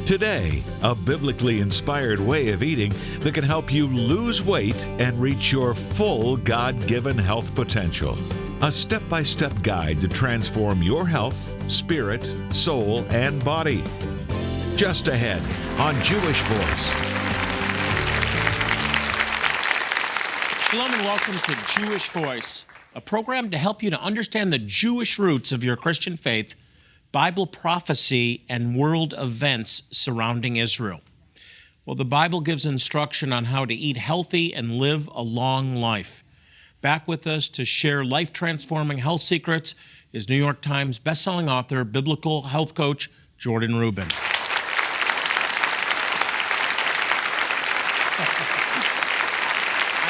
Today, a biblically inspired way of eating that can help you lose weight and reach your full God-given health potential. A step-by-step guide to transform your health, spirit, soul, and body. Just ahead on Jewish Voice. Shalom and welcome to Jewish Voice, a program to help you to understand the Jewish roots of your Christian faith, Bible prophecy, and world events surrounding Israel. Well, the Bible gives instruction on how to eat healthy and live a long life. Back with us to share life-transforming health secrets is New York Times bestselling author, biblical health coach, Jordan Rubin. I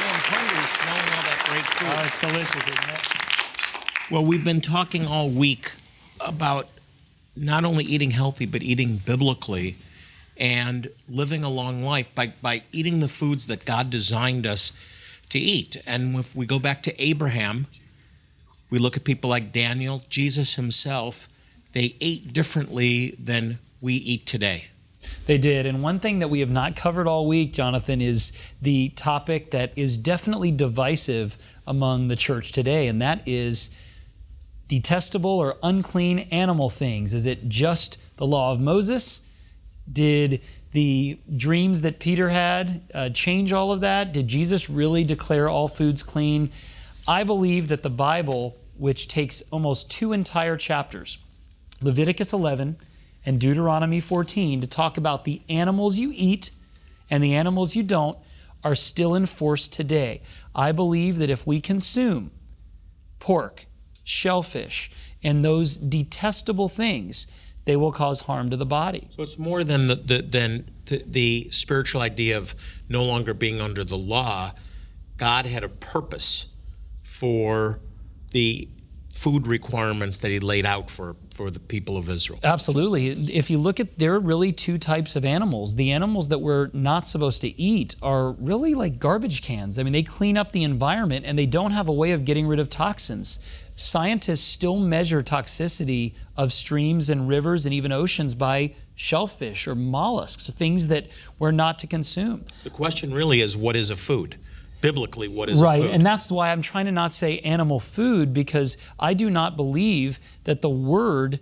am hungry smelling all that great food. Oh, it's delicious, isn't it? Well, we've been talking all week about not only eating healthy, but eating biblically and living a long life by eating the foods that God designed us to eat. And if we go back to Abraham, we look at people like Daniel, Jesus himself, they ate differently than we eat today. They did. And one thing that we have not covered all week, Jonathan, is the topic that is definitely divisive among the church today, and that is detestable or unclean animal things. Is it just the law of Moses? Did the dreams that Peter had change all of that? Did Jesus really declare all foods clean? I believe that the Bible, which takes almost 2 entire chapters, Leviticus 11 and Deuteronomy 14, to talk about the animals you eat and the animals you don't, are still in force today. I believe that if we consume pork, shellfish, and those detestable things, they will cause harm to the body. So it's more than the spiritual idea of no longer being under the law. God had a purpose for the food requirements that he laid out for the people of Israel. Absolutely. If you look at, there are really 2 types of animals. The animals that we're not supposed to eat are really like garbage cans. I mean, they clean up the environment and they don't have a way of getting rid of toxins. Scientists still measure toxicity of streams and rivers and even oceans by shellfish or mollusks, things that we're not to consume. The question really is, what is a food? Biblically, what is a food? Right, and that's why I'm trying to not say animal food, because I do not believe that the word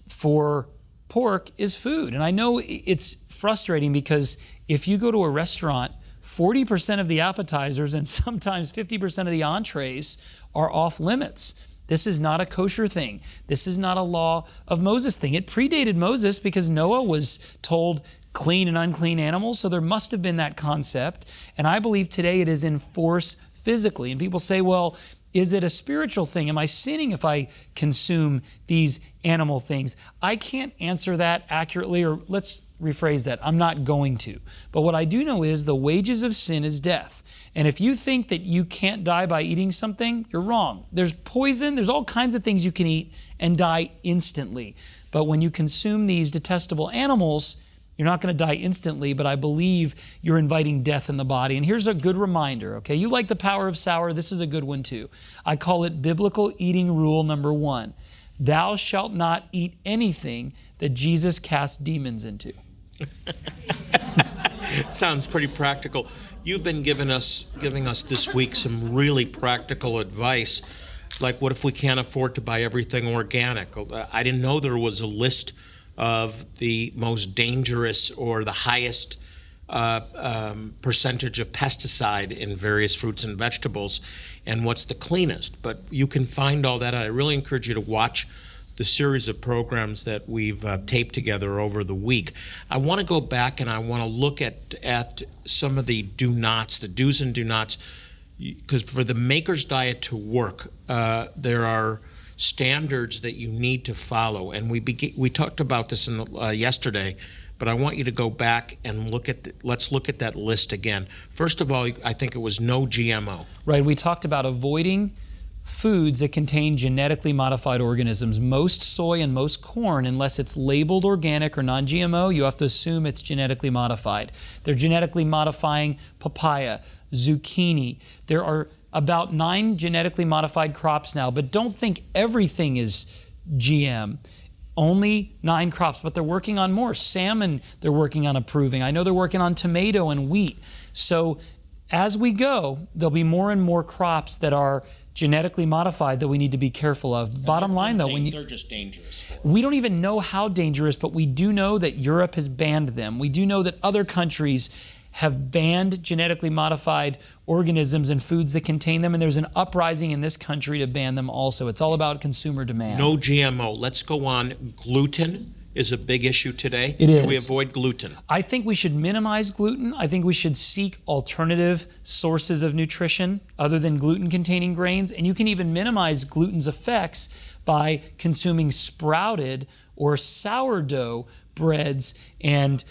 for pork is food. And I know it's frustrating because if you go to a restaurant, 40% of the appetizers and sometimes 50% of the entrees are off limits. This is not a kosher thing. This is not a law of Moses thing. It predated Moses because Noah was told clean and unclean animals, so there must have been that concept. And I believe today it is in force physically. And people say, well, is it a spiritual thing? Am I sinning if I consume these animal things? I can't answer that accurately, or let's rephrase that. I'm not going to. But what I do know is the wages of sin is death. And if you think that you can't die by eating something, you're wrong. There's poison, there's all kinds of things you can eat and die instantly. But when you consume these detestable animals, you're not going to die instantly, but I believe you're inviting death in the body. And here's a good reminder, okay? You like the power of sour, this is a good one too. I call it biblical eating rule number 1. Thou shalt not eat anything that Jesus cast demons into. Sounds pretty practical. You've been giving us this week some really practical advice, like what if we can't afford to buy everything organic? I didn't know there was a list of the most dangerous or the highest percentage of pesticide in various fruits and vegetables, and what's the cleanest. But you can find all that. I really encourage you to watch the series of programs that we've taped together over the week. I want to go back and I want to look at some of the do-nots, the do's and do-nots, because for the Maker's Diet to work, there are standards that you need to follow. And we talked about this yesterday, but I want you to go back and let's look at that list again. First of all, I think it was no GMO. Right, we talked about avoiding foods that contain genetically modified organisms. Most soy and most corn, unless it's labeled organic or non-GMO, you have to assume it's genetically modified. They're genetically modifying papaya, zucchini. There are about 9 genetically modified crops now, but don't think everything is GM. only 9 crops, but they're working on more. Salmon, they're working on approving. I know they're working on tomato and wheat. So as we go, there'll be more and more crops that are genetically modified that we need to be careful of. Bottom line, though, they're just dangerous for us. We don't even know how dangerous, but we do know that Europe has banned them. We do know that other countries have banned genetically modified organisms and foods that contain them, and there's an uprising in this country to ban them also. It's all about consumer demand. No GMO. Let's go on. Gluten is a big issue today. It is. Do we avoid gluten? I think we should minimize gluten. I think we should seek alternative sources of nutrition other than gluten-containing grains, and you can even minimize gluten's effects by consuming sprouted or sourdough breads and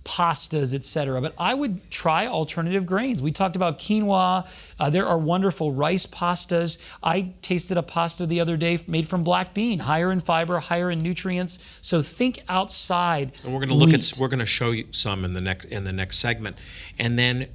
pastas, etc. But I would try alternative grains. We talked about quinoa. There are wonderful rice pastas. I tasted a pasta the other day made from black bean, higher in fiber, higher in nutrients. So think outside. And we're going to we're going to show you some in the next segment. And then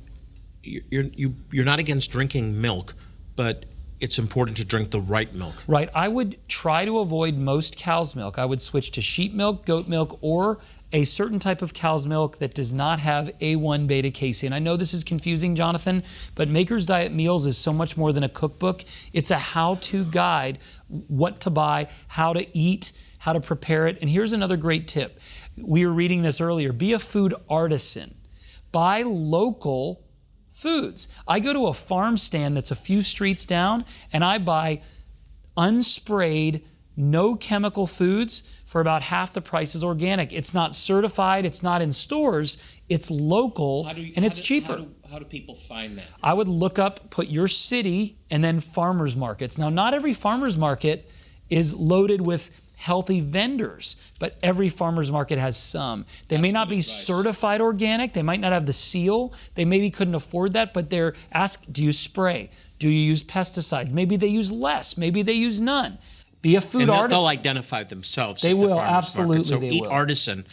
you're not against drinking milk, but it's important to drink the right milk. Right. I would try to avoid most cow's milk. I would switch to sheep milk, goat milk, or a certain type of cow's milk that does not have A1 beta casein. I know this is confusing, Jonathan, but Maker's Diet Meals is so much more than a cookbook. It's a how-to guide, what to buy, how to eat, how to prepare it. And here's another great tip. We were reading this earlier. Be a food artisan. Buy local foods. I go to a farm stand that's a few streets down, and I buy unsprayed, no chemical foods for about half the price as organic. It's not certified, it's not in stores, it's local, and it's cheaper. How do people find that? I would look up, put your city, and then farmers markets. Now, not every farmers market is loaded with healthy vendors, but every farmers market has some. They may not be certified organic, they might not have the seal, they maybe couldn't afford that, but they're asked, do you spray? Do you use pesticides? Maybe they use less, maybe they use none. Be a food artist. They'll identify themselves. They will, absolutely. So they eat will. Artisan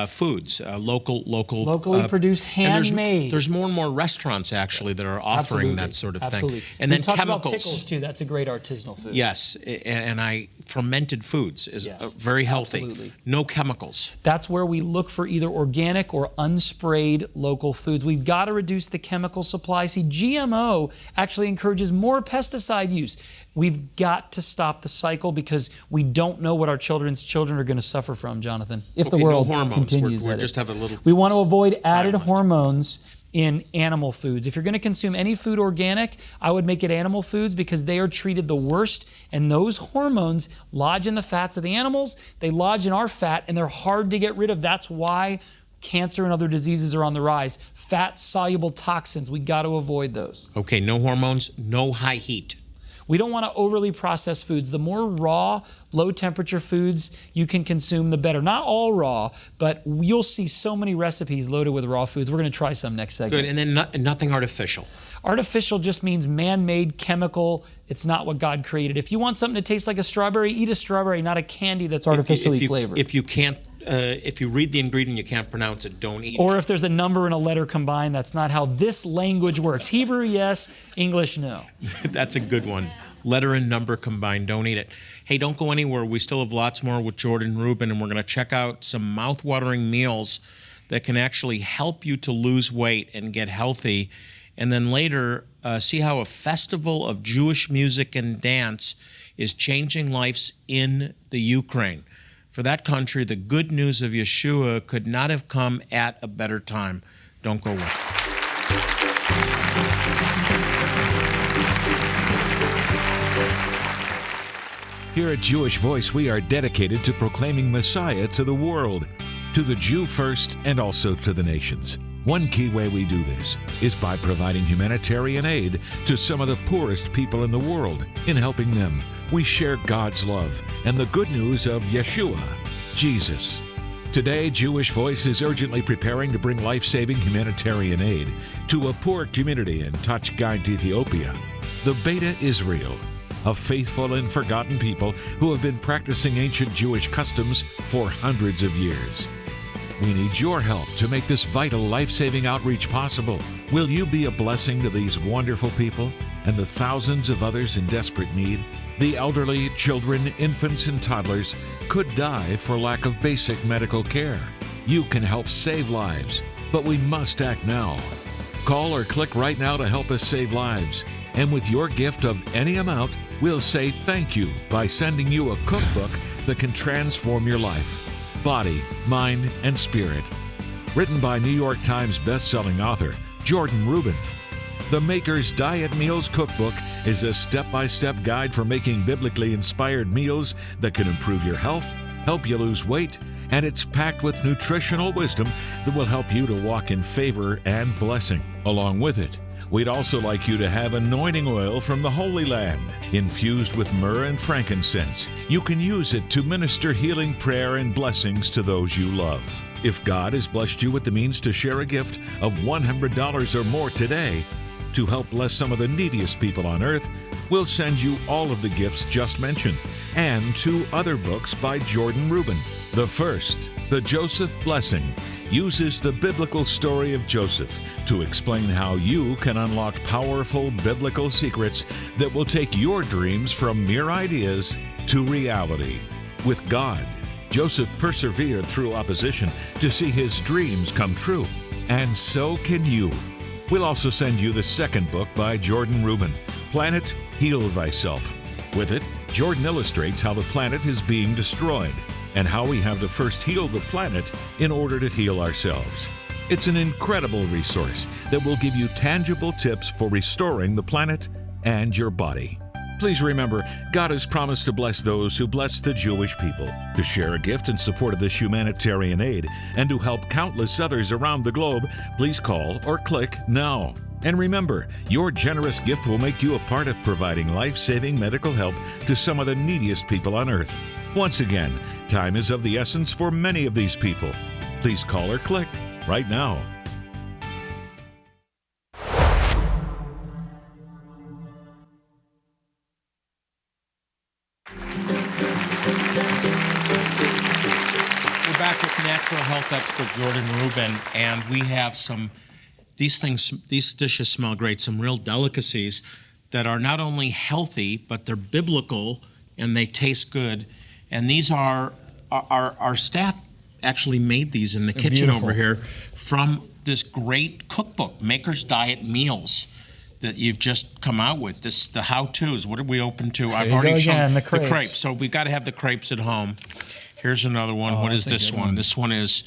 foods, locally produced, handmade. There's more and more restaurants actually that are offering that sort of thing. And then talked chemicals. About pickles too. That's a great artisanal food. Yes, and fermented foods is very healthy. Absolutely. No chemicals. That's where we look for either organic or unsprayed local foods. We've got to reduce the chemical supply. See, GMO actually encourages more pesticide use. We've got to stop the cycle because we don't know what our children's children are going to suffer from, Jonathan, if the world continues. We just have a little. We want to avoid added hormones in animal foods. If you're going to consume any food organic, I would make it animal foods because they are treated the worst, and those hormones lodge in the fats of the animals, they lodge in our fat, and they're hard to get rid of. That's why cancer and other diseases are on the rise. Fat-soluble toxins, we got to avoid those. Okay, no hormones, no high heat. We don't want to overly process foods. The more raw, low-temperature foods you can consume, the better. Not all raw, but you'll see so many recipes loaded with raw foods. We're going to try some next segment. Good, and then nothing artificial. Artificial just means man-made, chemical. It's not what God created. If you want something to taste like a strawberry, eat a strawberry, not a candy that's artificially flavored. If you read the ingredient, you can't pronounce it, don't eat it. Or if there's a number and a letter combined, that's not how this language works. Hebrew, yes. English, no. That's a good one. Letter and number combined, don't eat it. Hey, don't go anywhere. We still have lots more with Jordan Rubin, and we're going to check out some mouth-watering meals that can actually help you to lose weight and get healthy. And then later, see how a festival of Jewish music and dance is changing lives in the Ukraine. For that country, the good news of Yeshua could not have come at a better time. Don't go away. Here at Jewish Voice, we are dedicated to proclaiming Messiah to the world, to the Jew first and also to the nations. One key way we do this is by providing humanitarian aid to some of the poorest people in the world. In helping them, we share God's love and the good news of Yeshua, Jesus. Today, Jewish Voice is urgently preparing to bring life-saving humanitarian aid to a poor community in Tachgait, Ethiopia. The Beta Israel, a faithful and forgotten people who have been practicing ancient Jewish customs for hundreds of years. We need your help to make this vital life-saving outreach possible. Will you be a blessing to these wonderful people? and the thousands of others in desperate need? The elderly, children, infants, and toddlers could die for lack of basic medical care. You can help save lives, but we must act now. Call or click right now to help us save lives. And with your gift of any amount, we'll say thank you by sending you a cookbook that can transform your life, body, mind, and spirit. Written by New York Times best-selling author Jordan Rubin. The Maker's Diet Meals Cookbook is a step-by-step guide for making biblically inspired meals that can improve your health, help you lose weight, and it's packed with nutritional wisdom that will help you to walk in favor and blessing. Along with it, we'd also like you to have anointing oil from the Holy Land, infused with myrrh and frankincense. You can use it to minister healing prayer and blessings to those you love. If God has blessed you with the means to share a gift of $100 or more today, to help bless some of the neediest people on earth, we'll send you all of the gifts just mentioned and 2 other books by Jordan Rubin. The first, The Joseph Blessing, uses the biblical story of Joseph to explain how you can unlock powerful biblical secrets that will take your dreams from mere ideas to reality. With God, Joseph persevered through opposition to see his dreams come true, and so can you. We'll also send you the second book by Jordan Rubin, Planet, Heal Thyself. With it, Jordan illustrates how the planet is being destroyed and how we have to first heal the planet in order to heal ourselves. It's an incredible resource that will give you tangible tips for restoring the planet and your body. Please remember, God has promised to bless those who bless the Jewish people. To share a gift in support of this humanitarian aid and to help countless others around the globe, please call or click now. And remember, your generous gift will make you a part of providing life-saving medical help to some of the neediest people on earth. Once again, time is of the essence for many of these people. Please call or click right now. We're back with natural health expert Jordan Rubin, and we have these dishes smell great, some real delicacies that are not only healthy, but they're biblical and they taste good. And these are, our staff actually made these in the kitchen over here from this great cookbook, Maker's Diet Meals, that you've just come out with. The how-tos. What are we open to? I've already shown the crepes. So we've got to have the crepes at home. Here's another one. What is this one? This one is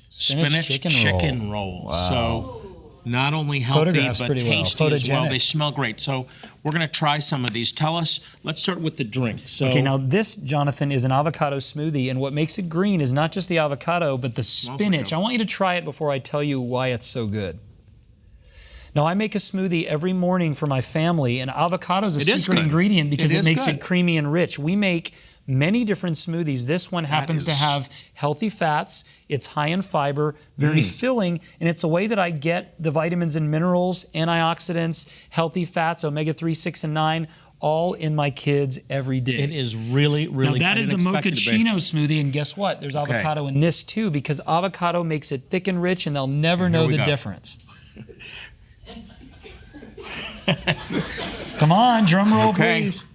spinach chicken roll. Wow. So not only healthy, but tasty as well. They smell great. So we're going to try some of these. Tell us, let's start with the drink. So, okay, now this, Jonathan, is an avocado smoothie, and what makes it green is not just the avocado, but the spinach. I want you to try it before I tell you why it's so good. Now, I make a smoothie every morning for my family, and avocado is a secret ingredient because it makes it creamy and rich. We make many different smoothies. This one happens to have healthy fats. It's high in fiber, very filling, and it's a way that I get the vitamins and minerals, antioxidants, healthy fats, omega-3, 6, and 9, all in my kids every day. It is really, really good. Now, that is the mochaccino smoothie, and guess what? There's avocado in this, too, because avocado makes it thick and rich, and they'll never know the difference. Come on, drum roll, please.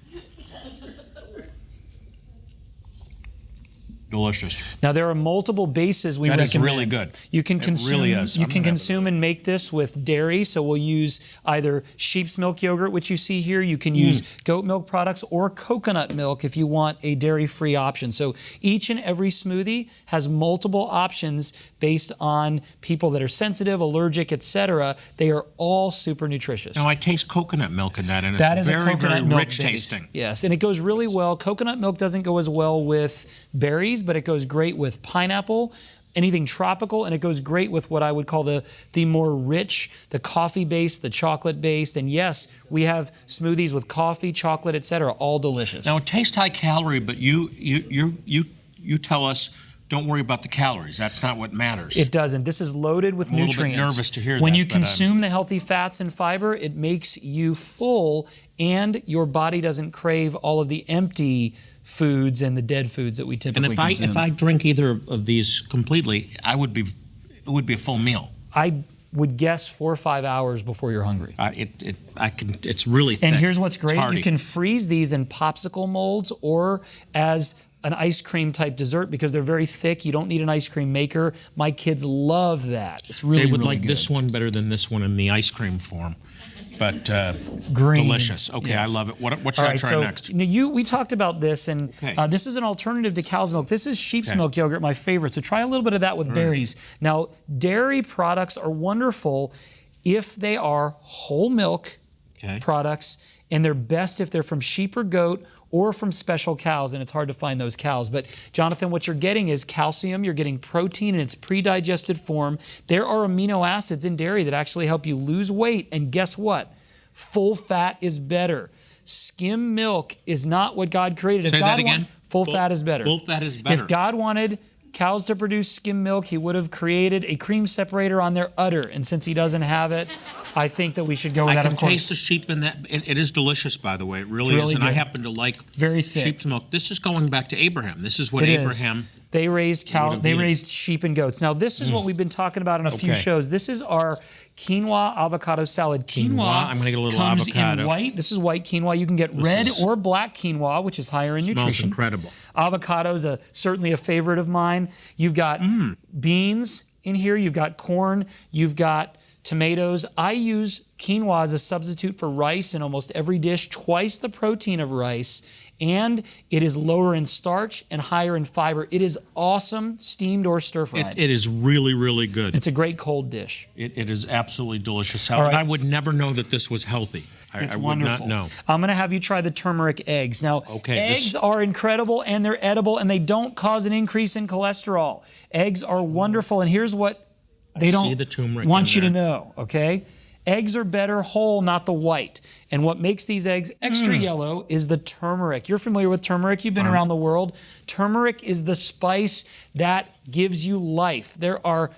Delicious. Now, there are multiple bases we recommend. That is really good. You can consume, really is. You can consume and make this with dairy, so we'll use either sheep's milk yogurt, which you see here. You can use goat milk products or coconut milk if you want a dairy-free option. So each and every smoothie has multiple options based on people that are sensitive, allergic, etc. They are all super nutritious. Now, I taste coconut milk in that, and it's very, very rich tasting. Yes, and it goes really well. Coconut milk doesn't go as well with berries, but it goes great with pineapple, anything tropical, and it goes great with what I would call the more rich, the coffee-based, the chocolate-based, and yes, we have smoothies with coffee, chocolate, etc., all delicious. Now, it tastes high calorie, but you tell us, don't worry about the calories. That's not what matters. It doesn't. This is loaded with nutrients. I'm a little bit nervous to hear that. When you consume the healthy fats and fiber, it makes you full, and your body doesn't crave all of the empty foods and the dead foods that we typically consume. And if I drink either of these completely, it would be a full meal. I would guess 4 or 5 hours before you're hungry. It's really thick. And here's what's great. It's You can freeze these in popsicle molds or as an ice cream type dessert because they're very thick. You don't need an ice cream maker. My kids love that. It's really, They would really like good. this one better than this one in the ice cream form. But Green. delicious. Okay, Yes. I love it. What should I try next? We talked about this, and this is an alternative to cow's milk. This is sheep's milk yogurt, my favorite. So try a little bit of that with berries. Now, dairy products are wonderful if they are whole milk products, and they're best if they're from sheep or goat or from special cows, and it's hard to find those cows. But Jonathan, what you're getting is calcium, you're getting protein in its pre-digested form. There are amino acids in dairy that actually help you lose weight, and guess what? Full fat is better. Skim milk is not what God created. Say that again. Full fat is better. Full fat is better. If God wanted cows to produce skim milk, he would have created a cream separator on their udder. And since he doesn't have it, I think that we should go with that. I can taste the sheep in that. It is delicious, by the way. It really is. And I happen to like very thick sheep's milk. This is going back to Abraham. This is what They raised sheep and goats. Now, this is what we've been talking about in a few shows. This is our quinoa avocado salad. Quinoa I'm going to get a little comes avocado. in white. This is white quinoa. You can get red or black quinoa, which is higher in nutrition. Smells incredible. Avocado is certainly a favorite of mine. You've got beans in here. You've got corn. You've got tomatoes. I use quinoa as a substitute for rice in almost every dish, twice the protein of rice, and it is lower in starch and higher in fiber. It is awesome, steamed or stir-fried. It is really, really good. It's a great cold dish. It is absolutely delicious. All right. I would never know that this was healthy. It's I would wonderful. not know. I'm going to have you try the turmeric eggs. Now, eggs this- are incredible, and they're edible, and they don't cause an increase in cholesterol. Eggs are wonderful, and here's what they don't want you to know, okay? Eggs are better whole, not the white. And what makes these eggs extra yellow is the turmeric. You're familiar with turmeric. You've been around the world. Turmeric is the spice that gives you life. There are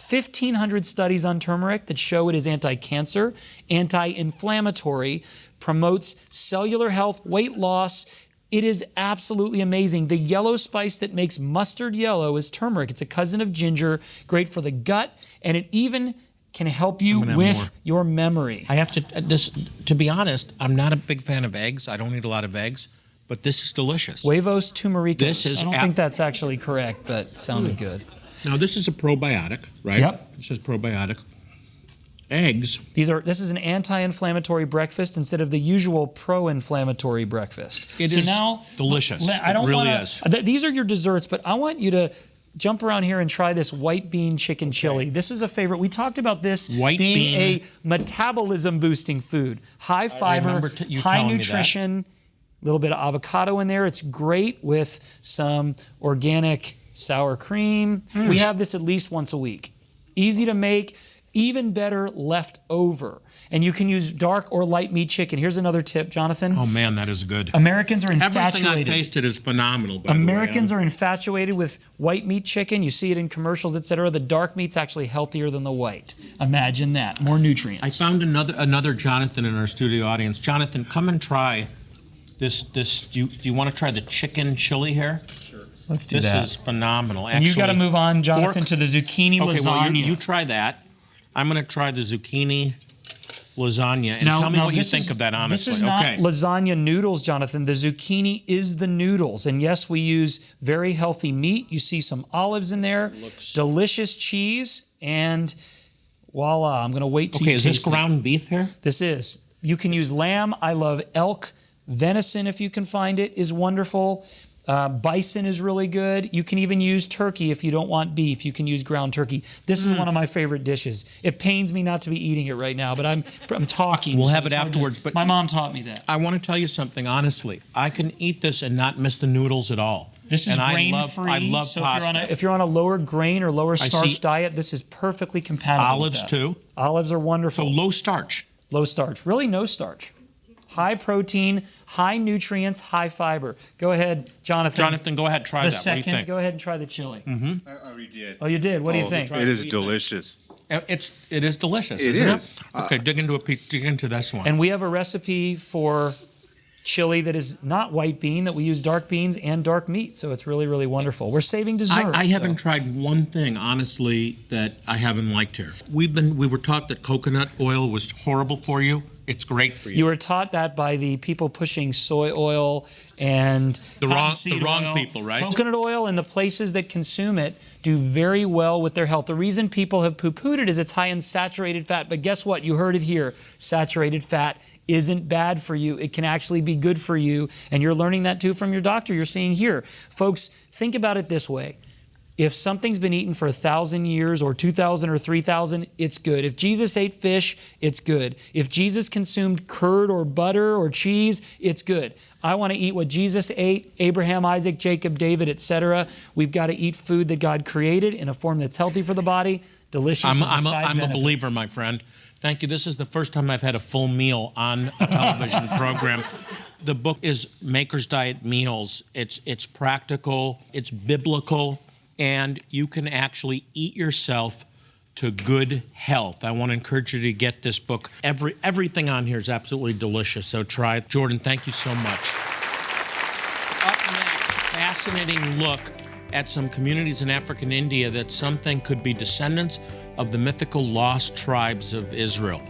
1,500 studies on turmeric that show it is anti-cancer, anti-inflammatory, promotes cellular health, weight loss. It is absolutely amazing. The yellow spice that makes mustard yellow is turmeric. It's a cousin of ginger, great for the gut, and it even can help you with your memory. I have to be honest, I'm not a big fan of eggs. I don't eat a lot of eggs, but this is delicious. Huevos tumericos. I don't think that's actually correct, but sounded good. Now, this is a probiotic, right? Yep. It says probiotic. Eggs. This is an anti-inflammatory breakfast instead of the usual pro-inflammatory breakfast. It is delicious. It really is. These are your desserts, but I want you to jump around here and try this white bean chicken chili. This is a favorite. We talked about this being a metabolism boosting food. High fiber, high nutrition, a little bit of avocado in there. It's great with some organic sour cream. We have this at least once a week. Easy to make. Even better, left over. And you can use dark or light meat chicken. Here's another tip, Jonathan. Oh, man, that is good. Americans are infatuated. Everything I tasted is phenomenal, by Americans are infatuated with white meat chicken. You see it in commercials, etc. The dark meat's actually healthier than the white. Imagine that. More nutrients. I found another Jonathan in our studio audience. Jonathan, come and try this. Do you want to try the chicken chili here? Sure. Let's do that. This is phenomenal. And you've got to move on, Jonathan, to the zucchini lasagna. Well, you try that. I'm going to try the zucchini lasagna. And tell me what you think of that, honestly. This is not lasagna noodles, Jonathan. The zucchini is the noodles. And yes, we use very healthy meat. You see some olives in there, delicious cheese, and voila. I'm going to wait till you taste it. Is this ground beef here? This is. You can use lamb. I love elk. Venison, if you can find it, is wonderful. Bison is really good. You can even use turkey if you don't want beef. You can use ground turkey. This is one of my favorite dishes. It pains me not to be eating it right now, but I'm talking. We'll have it afterwards. But my mom taught me that. I want to tell you something honestly. I can eat this and not miss the noodles at all. This is grain-free. I love so pasta. if you're on a lower grain or lower starch diet, this is perfectly compatible. Olives with that. too. Olives are wonderful. So low starch. Low starch. Really no starch. High protein, high nutrients, high fiber. Go ahead, Jonathan. Jonathan, go ahead, try that. What do you think? Go ahead and try the chili. Mm-hmm. I already did. Oh, you did? What do you think? It is delicious. It is delicious, isn't it? Okay, dig into this one. And we have a recipe for chili that is not white bean, that we use dark beans and dark meat. So it's really, really wonderful. We're saving dessert. I haven't tried one thing, honestly, that I haven't liked here. We were taught that coconut oil was horrible for you. It's great for you. You were taught that by the people pushing soy oil and the wrong people, right? Coconut oil, and the places that consume it do very well with their health. The reason people have poo-pooed it is it's high in saturated fat. But guess what? You heard it here. Saturated fat isn't bad for you. It can actually be good for you. And you're learning that too from your doctor. You're seeing here. Folks, think about it this way. If something's been eaten for 1,000 years or 2,000 or 3,000, it's good. If Jesus ate fish, it's good. If Jesus consumed curd or butter or cheese, it's good. I want to eat what Jesus ate, Abraham, Isaac, Jacob, David, etc. We've got to eat food that God created in a form that's healthy for the body, delicious as a side I'm a benefit. believer, my friend. Thank you. This is the first time I've had a full meal on a television program. The book is Maker's Diet Meals. It's practical, it's biblical, and you can actually eat yourself to good health. I want to encourage you to get this book. Everything on here is absolutely delicious, so try it. Jordan, thank you so much. Up next, fascinating look at some communities in Africa and India that some think could be descendants of the mythical lost tribes of Israel.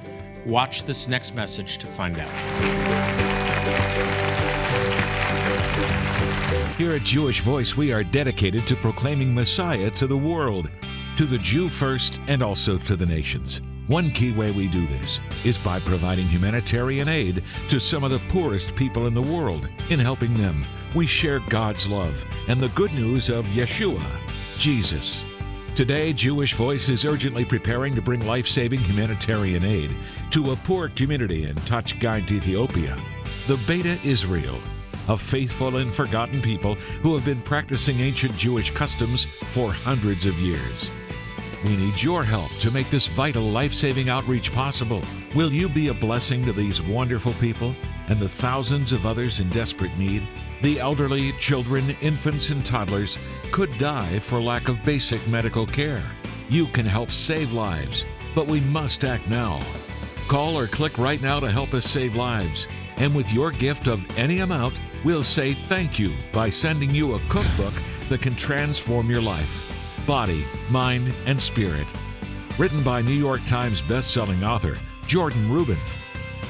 Watch this next message to find out. Here at Jewish Voice, we are dedicated to proclaiming Messiah to the world, to the Jew first, and also to the nations. One key way we do this is by providing humanitarian aid to some of the poorest people in the world. In helping them, we share God's love and the good news of Yeshua, Jesus. Today, Jewish Voice is urgently preparing to bring life-saving humanitarian aid to a poor community in Tachgaint, Ethiopia. The Beta Israel, a faithful and forgotten people who have been practicing ancient Jewish customs for hundreds of years. We need your help to make this vital life-saving outreach possible. Will you be a blessing to these wonderful people and the thousands of others in desperate need? The elderly, children, infants, and toddlers could die for lack of basic medical care. You can help save lives, but we must act now. Call or click right now to help us save lives. And with your gift of any amount, we'll say thank you by sending you a cookbook that can transform your life, body, mind, and spirit. Written by New York Times best-selling author Jordan Rubin.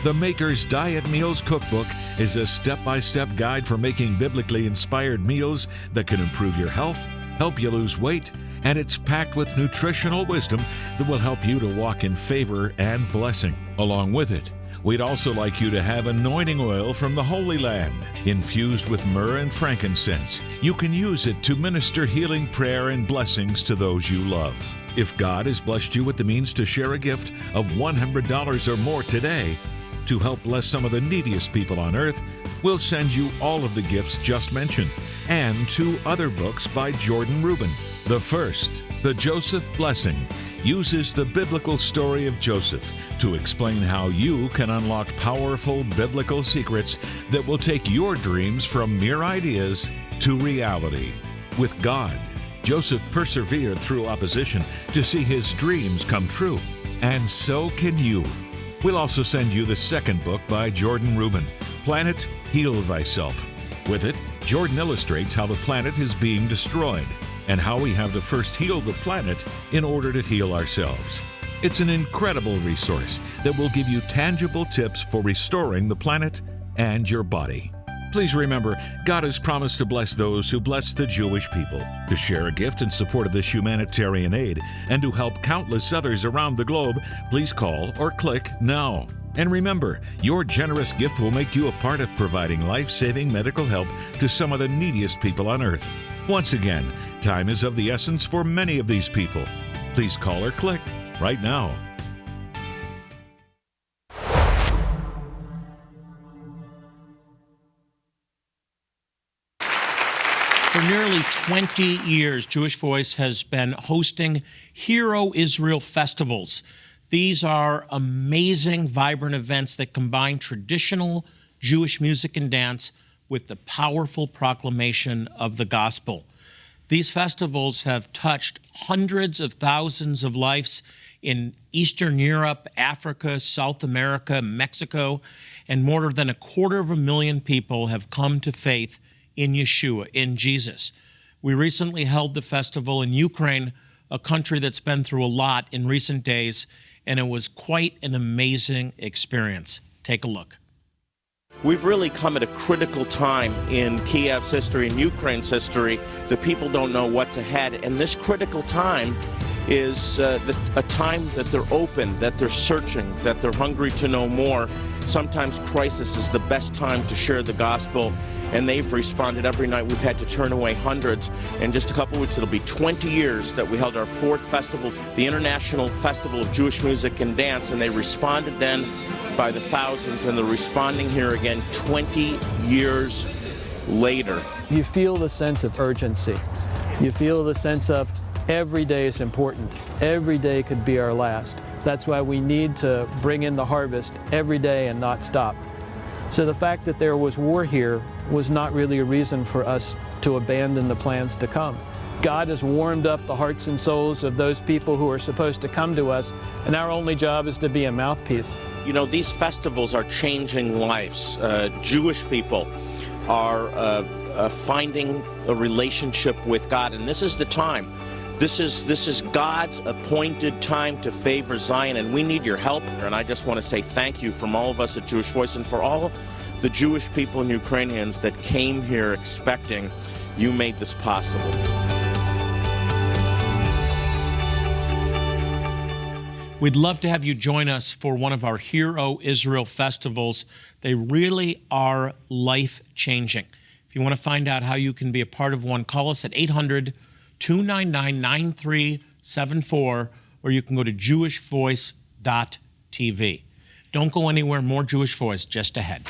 The Maker's Diet Meals Cookbook is a step-by-step guide for making biblically inspired meals that can improve your health, help you lose weight, and it's packed with nutritional wisdom that will help you to walk in favor and blessing. Along with it, we'd also like you to have anointing oil from the Holy Land, infused with myrrh and frankincense. You can use it to minister healing prayer and blessings to those you love. If God has blessed you with the means to share a gift of $100 or more today to help bless some of the neediest people on earth, we'll send you all of the gifts just mentioned and 2 other books by Jordan Rubin. The first, The Joseph Blessing, uses the biblical story of Joseph to explain how you can unlock powerful biblical secrets that will take your dreams from mere ideas to reality. With God, Joseph persevered through opposition to see his dreams come true, and so can you. We'll also send you the second book by Jordan Rubin, Planet Heal Thyself. With it, Jordan illustrates how the planet is being destroyed and how we have to first heal the planet in order to heal ourselves. It's an incredible resource that will give you tangible tips for restoring the planet and your body. Please remember, God has promised to bless those who bless the Jewish people. To share a gift in support of this humanitarian aid and to help countless others around the globe, please call or click now. And remember, your generous gift will make you a part of providing life-saving medical help to some of the neediest people on earth. Once again, time is of the essence for many of these people. Please call or click right now. For nearly 20 years, Jewish Voice has been hosting Hero Israel festivals. These are amazing, vibrant events that combine traditional Jewish music and dance with the powerful proclamation of the gospel. These festivals have touched hundreds of thousands of lives in Eastern Europe, Africa, South America, Mexico, and more than 250,000 people have come to faith in Yeshua, in Jesus. We recently held the festival in Ukraine, a country that's been through a lot in recent days, and it was quite an amazing experience. Take a look. We've really come at a critical time in Kiev's history and Ukraine's history. The people don't know what's ahead, and this critical time is a time that they're open, that they're searching, that they're hungry to know more. Sometimes crisis is the best time to share the gospel, and they've responded every night. We've had to turn away hundreds. In just a couple weeks, it'll be 20 years that we held our 4th festival, the International Festival of Jewish Music and Dance, and they responded then by the thousands, and they're responding here again 20 years later. You feel the sense of urgency. You feel the sense of every day is important. Every day could be our last. That's why we need to bring in the harvest every day and not stop. So the fact that there was war here was not really a reason for us to abandon the plans to come. God has warmed up the hearts and souls of those people who are supposed to come to us, and our only job is to be a mouthpiece. You know, these festivals are changing lives. Jewish people are finding a relationship with God, and this is the time. This is God's appointed time to favor Zion, and we need your help. And I just want to say thank you from all of us at Jewish Voice and for all the Jewish people and Ukrainians that came here expecting. You made this possible. We'd love to have you join us for one of our Hero Israel festivals. They really are life-changing. If you want to find out how you can be a part of one, call us at 800-299-9374, or you can go to jewishvoice.tv. Don't go anywhere. More Jewish Voice just ahead.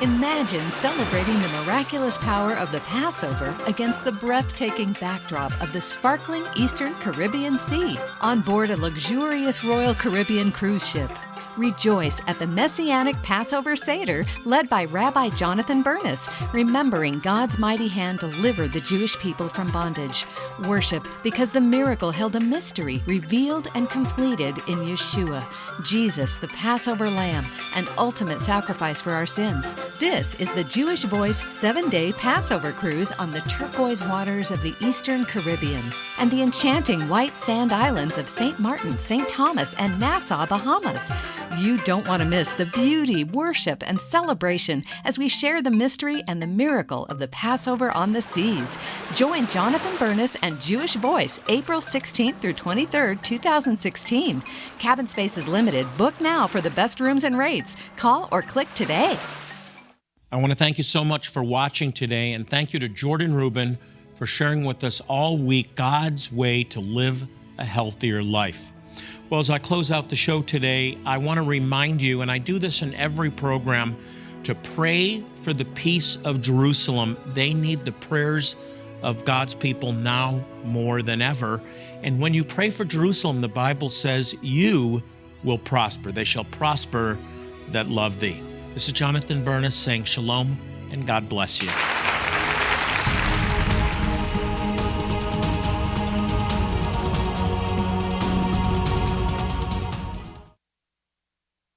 Imagine celebrating the miraculous power of the Passover against the breathtaking backdrop of the sparkling Eastern Caribbean Sea on board a luxurious Royal Caribbean cruise ship. Rejoice at the Messianic Passover Seder led by Rabbi Jonathan Bernis, remembering God's mighty hand delivered the Jewish people from bondage. Worship because the miracle held a mystery revealed and completed in Yeshua, Jesus, the Passover Lamb, and ultimate sacrifice for our sins. This is the Jewish Voice 7-day Passover cruise on the turquoise waters of the Eastern Caribbean and the enchanting white sand islands of St. Martin, St. Thomas, and Nassau, Bahamas. You don't want to miss the beauty, worship, and celebration as we share the mystery and the miracle of the Passover on the seas. Join Jonathan Bernis and Jewish Voice April 16th through 23rd, 2016. Cabin space is limited. Book now for the best rooms and rates. Call or click today. I want to thank you so much for watching today, and thank you to Jordan Rubin for sharing with us all week God's way to live a healthier life. Well, as I close out the show today, I want to remind you, and I do this in every program, to pray for the peace of Jerusalem. They need the prayers of God's people now more than ever. And when you pray for Jerusalem, the Bible says you will prosper. They shall prosper that love thee. This is Jonathan Bernis saying shalom and God bless you.